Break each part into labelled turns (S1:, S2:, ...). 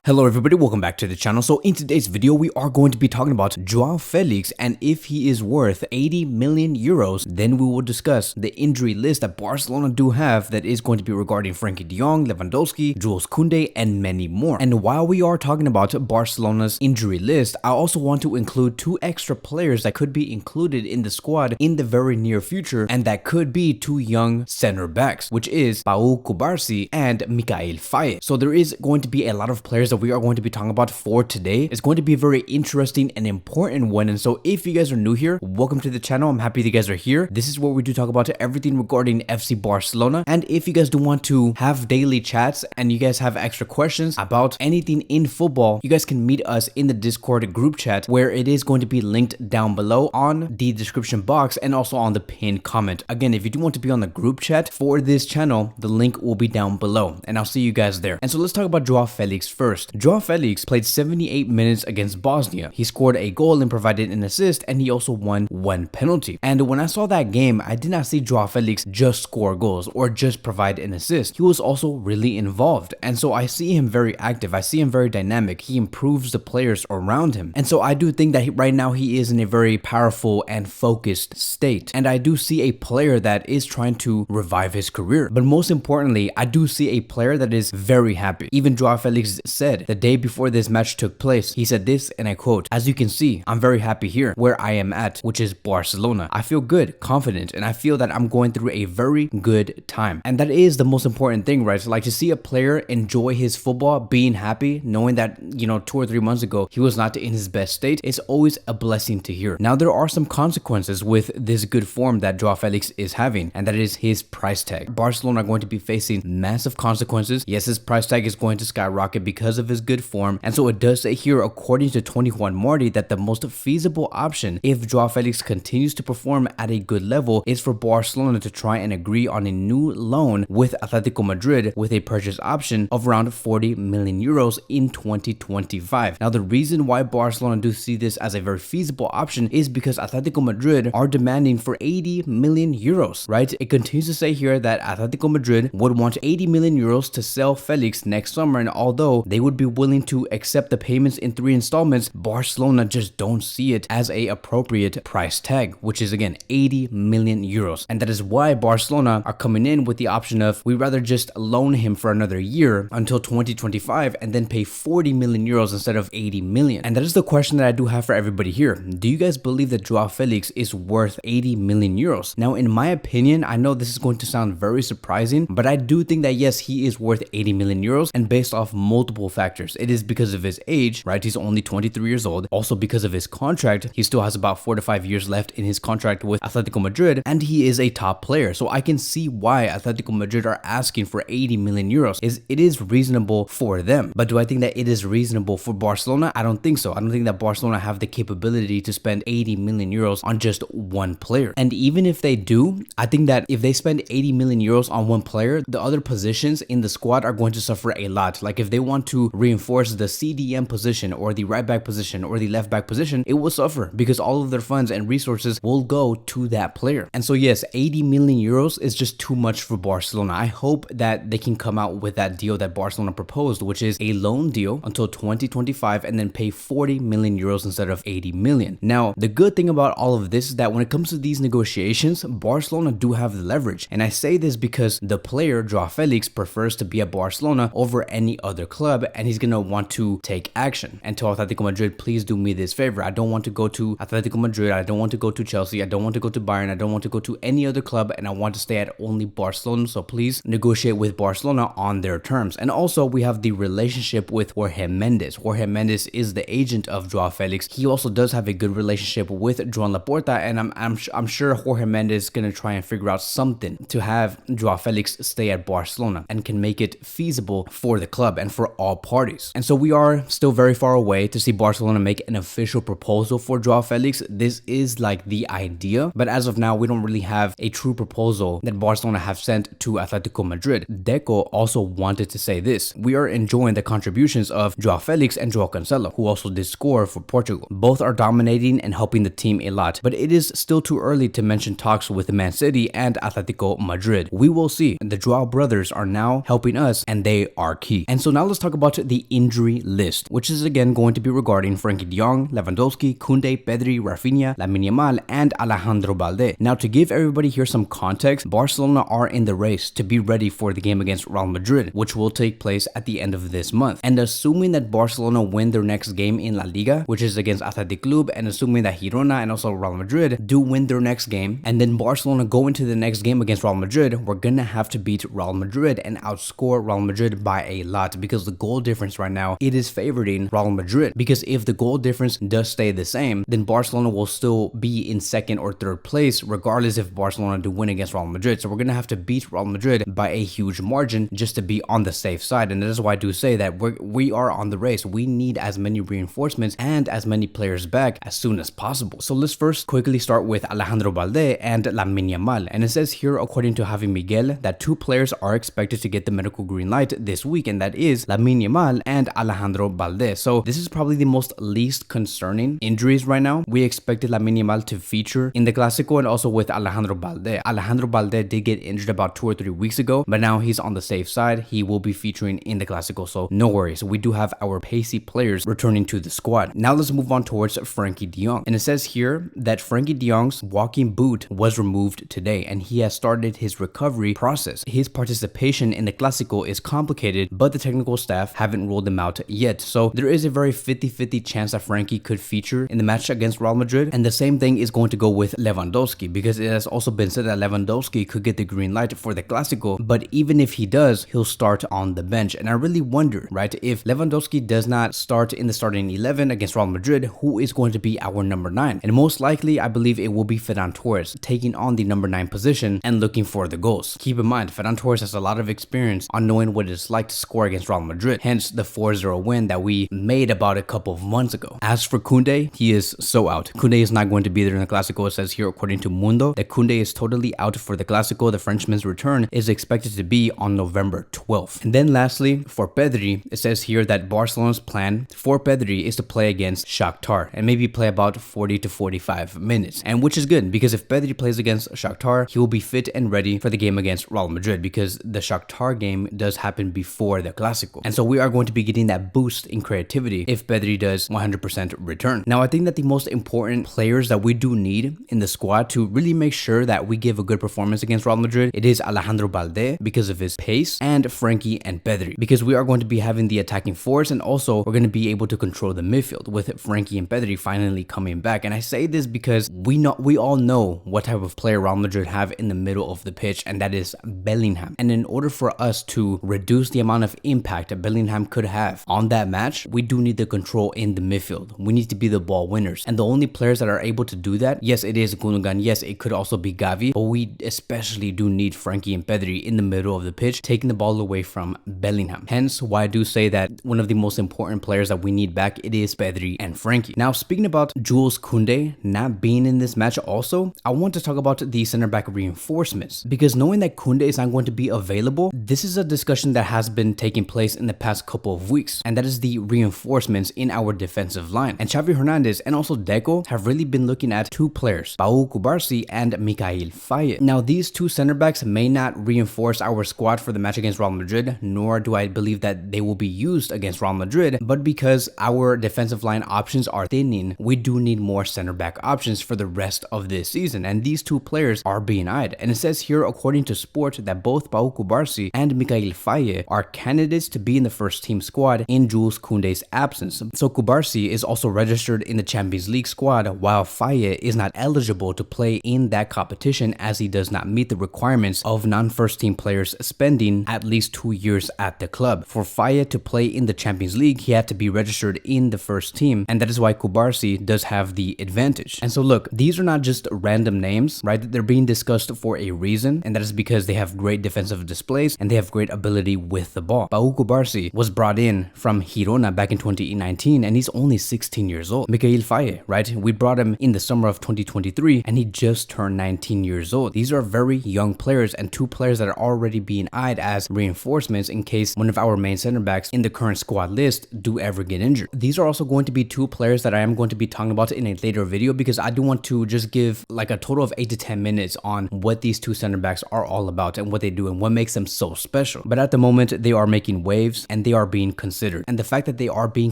S1: Hello everybody, welcome back to the channel. So in today's video, we are going to be talking about João Felix, and if he is worth 80 million euros, then we will discuss the injury list that Barcelona do have that is going to be regarding Frankie de Jong, Lewandowski, Jules Koundé, and many more. And while we are talking about Barcelona's injury list, I also want to include two extra players that could be included in the squad in the very near future, and that could be two young center backs, which is Cubarsi and Mikayil Faye. So there is going to be a lot of players that we are going to be talking about for today. It's going to be a very interesting and important one. And so if you guys are new here, welcome to the channel. I'm happy that you guys are here. This is where we do talk about everything regarding FC Barcelona. And if you guys do want to have daily chats and you guys have extra questions about anything in football, you guys can meet us in the Discord group chat, where it is going to be linked down below on the description box and also on the pinned comment. Again, if you do want to be on the group chat for this channel, the link will be down below and I'll see you guys there. And so let's talk about João Felix first. João Felix played 78 minutes against Bosnia. He scored a goal and provided an assist, and he also won one penalty. And when I saw that game, I did not see João Felix just score goals or just provide an assist. He was also really involved. And so I see him very active. I see him very dynamic. He improves the players around him. And so I do think that right now he is in a very powerful and focused state. And I do see a player that is trying to revive his career. But most importantly, I do see a player that is very happy. Even João Felix said the day before this match took place, he said this, and I quote, "As you can see, I'm very happy here where I am at, which is Barcelona. I feel good, confident, and I feel that I'm going through a very good time." And that is the most important thing, right? So like to see a player enjoy his football, being happy, knowing that, 2 or 3 months ago, he was not in his best state, is always a blessing to hear. Now, there are some consequences with this good form that João Felix is having, and that is his price tag. Barcelona are going to be facing massive consequences. Yes, his price tag is going to skyrocket because of his good form. And so it does say here, according to 21 Marty, that the most feasible option if João Felix continues to perform at a good level is for Barcelona to try and agree on a new loan with Atletico Madrid with a purchase option of around 40 million euros in 2025. Now, the reason why Barcelona do see this as a very feasible option is because Atletico Madrid are demanding for 80 million euros, right? It continues to say here that Atletico Madrid would want 80 million euros to sell Felix next summer, and although they would be willing to accept the payments in 3 installments, Barcelona just don't see it as a appropriate price tag, which is again 80 million euros. And that is why Barcelona are coming in with the option of, we rather just loan him for another year until 2025 and then pay 40 million euros instead of 80 million. And that is the question that I do have for everybody here. Do you guys believe that João Felix is worth 80 million euros? Now, in my opinion, I know this is going to sound very surprising, but I do think that yes, he is worth 80 million euros, and based off multiple factors. It is because of his age, right? He's only 23 years old. Also because of his contract. He still has about 4 to 5 years left in his contract with Atletico Madrid, and he is a top player. So I can see why Atletico Madrid are asking for 80 million euros. It is reasonable for them. But do I think that it is reasonable for Barcelona? I don't think so. I don't think that Barcelona have the capability to spend 80 million euros on just one player. And even if they do, I think that if they spend 80 million euros on one player, the other positions in the squad are going to suffer a lot. Like if they want to reinforce the CDM position or the right back position or the left back position, it will suffer because all of their funds and resources will go to that player. And so yes, 80 million euros is just too much for Barcelona. I hope that they can come out with that deal that Barcelona proposed, which is a loan deal until 2025 and then pay 40 million euros instead of 80 million. Now, the good thing about all of this is that when it comes to these negotiations, Barcelona do have the leverage. And I say this because the player, João Felix, prefers to be at Barcelona over any other club, and he's gonna want to take action. And to Atletico Madrid, please do me this favor. I don't want to go to Atletico Madrid. I don't want to go to Chelsea. I don't want to go to Bayern. I don't want to go to any other club, and I want to stay at only Barcelona. So please negotiate with Barcelona on their terms. And also, we have the relationship with Jorge Mendes. Jorge Mendes is the agent of João Felix. He also does have a good relationship with Joan Laporta, and I'm sure Jorge Mendes is gonna try and figure out something to have João Felix stay at Barcelona and can make it feasible for the club and for all parties. And so we are still very far away to see Barcelona make an official proposal for João Felix. This is like the idea, but as of now, we don't really have a true proposal that Barcelona have sent to Atletico Madrid. Deco also wanted to say this: we are enjoying the contributions of João Felix and João Cancelo, who also did score for Portugal. Both are dominating and helping the team a lot, but it is still too early to mention talks with Man City and Atletico Madrid. We will see. The João brothers are now helping us, and they are key. And so now let's talk about about the injury list, which is again going to be regarding Frankie de Jong, Lewandowski, Koundé, Pedri, Rafinha, Lamine Yamal, and Alejandro Balde. Now, to give everybody here some context, Barcelona are in the race to be ready for the game against Real Madrid, which will take place at the end of this month. And assuming that Barcelona win their next game in La Liga, which is against Athletic Club, and assuming that Girona and also Real Madrid do win their next game, and then Barcelona go into the next game against Real Madrid, we're gonna have to beat Real Madrid and outscore Real Madrid by a lot, because the goal difference right now, it is favoring Real Madrid. Because if the goal difference does stay the same, then Barcelona will still be in second or third place regardless if Barcelona do win against Real Madrid. So we're gonna have to beat Real Madrid by a huge margin just to be on the safe side. And that is why I do say that we are on the race. We need as many reinforcements and as many players back as soon as possible. So let's first quickly start with Alejandro Balde and Lamine Yamal. And it says here, according to Javi Miguel, that two players are expected to get the medical green light this week, and that is Lamine Yamal and Alejandro Balde. So this is probably the most least concerning injuries right now. We expected Lamine Yamal to feature in the Clásico and also with Alejandro Balde. Alejandro Balde did get injured about 2 or 3 weeks ago, but now he's on the safe side. He will be featuring in the Clásico, so no worries. We do have our pacey players returning to the squad. Now let's move on towards Frankie de Jong. And it says here that Frankie de Jong's walking boot was removed today, and he has started his recovery process. His participation in the Clásico is complicated, but the technical staff haven't ruled him out yet. So there is a very 50-50 chance that Frankie could feature in the match against Real Madrid. And the same thing is going to go with Lewandowski, because it has also been said that Lewandowski could get the green light for the Clásico, but even if he does, he'll start on the bench. And I really wonder, right, if Lewandowski does not start in the starting 11 against Real Madrid, who is going to be our number 9? And most likely, I believe it will be Ferran Torres taking on the number 9 position and looking for the goals. Keep in mind, Ferran Torres has a lot of experience on knowing what it's like to score against Real Madrid, hence the 4-0 win that we made about a couple of months ago. As for Koundé, he is so out. Koundé is not going to be there in the Clásico. It says here, according to Mundo, that Koundé is totally out for the Clásico. The Frenchman's return is expected to be on November 12th. And then lastly, for Pedri, it says here that Barcelona's plan for Pedri is to play against Shakhtar and maybe play about 40 to 45 minutes. And which is good, because if Pedri plays against Shakhtar, he will be fit and ready for the game against Real Madrid, because the Shakhtar game does happen before the Clásico. And so we are going to be getting that boost in creativity if Pedri does 100% return. Now, I think that the most important players that we do need in the squad to really make sure that we give a good performance against Real Madrid, it is Alejandro Balde because of his pace, and Frankie and Pedri, because we are going to be having the attacking force, and also we're going to be able to control the midfield with Frankie and Pedri finally coming back. And I say this because we all know what type of player Real Madrid have in the middle of the pitch, and that is Bellingham. And in order for us to reduce the amount of impact that Bellingham could have on that match, we do need the control in the midfield. We need to be the ball winners, and the only players that are able to do that, yes, it is Gundogan, yes, it could also be Gavi, but we especially do need Frankie and Pedri in the middle of the pitch, taking the ball away from Bellingham. Hence why I do say that one of the most important players that we need back, it is Pedri and Frankie. Now, speaking about Jules Koundé not being in this match also, I want to talk about the center back reinforcements, because knowing that Koundé is not going to be available, this is a discussion that has been taking place in the past couple of weeks, and that is the reinforcements in our defensive line. And Xavi Hernandez and also Deco have really been looking at two players, Cubarsi and Mikayil Faye. Now, these two center backs may not reinforce our squad for the match against Real Madrid, nor do I believe that they will be used against Real Madrid, but because our defensive line options are thinning, we do need more center back options for the rest of this season, and these two players are being eyed. And it says here, according to Sport, that both Cubarsi and Mikayil Faye are candidates to be in the first team squad in Jules Koundé's absence. So Cubarsi is also registered in the Champions League squad, while Faye is not eligible to play in that competition as he does not meet the requirements of non-first team players spending at least 2 years at the club. For Faye to play in the Champions League, he had to be registered in the first team, and that is why Cubarsi does have the advantage. And so look, these are not just random names, right? They're being discussed for a reason, and that is because they have great defensive displays and they have great ability with the ball. Cubarsi was brought in from Girona back in 2019, and he's only 16 years old. Mikayil Faye, right? We brought him in the summer of 2023, and he just turned 19 years old. These are very young players, and two players that are already being eyed as reinforcements in case one of our main center backs in the current squad list do ever get injured. These are also going to be two players that I am going to be talking about in a later video, because I do want to just give like a total of 8 to 10 minutes on what these two center backs are all about and what they do and what makes them so special. But at the moment, they are making waves, and and they are being considered. And the fact that they are being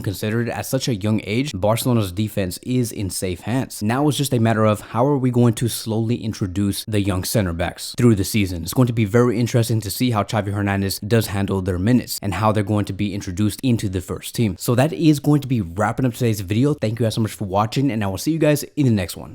S1: considered at such a young age, Barcelona's defense is in safe hands. Now it's just a matter of how are we going to slowly introduce the young center backs through the season. It's going to be very interesting to see how Xavi Hernandez does handle their minutes and how they're going to be introduced into the first team. So that is going to be wrapping up today's video. Thank you guys so much for watching, and I will see you guys in the next one.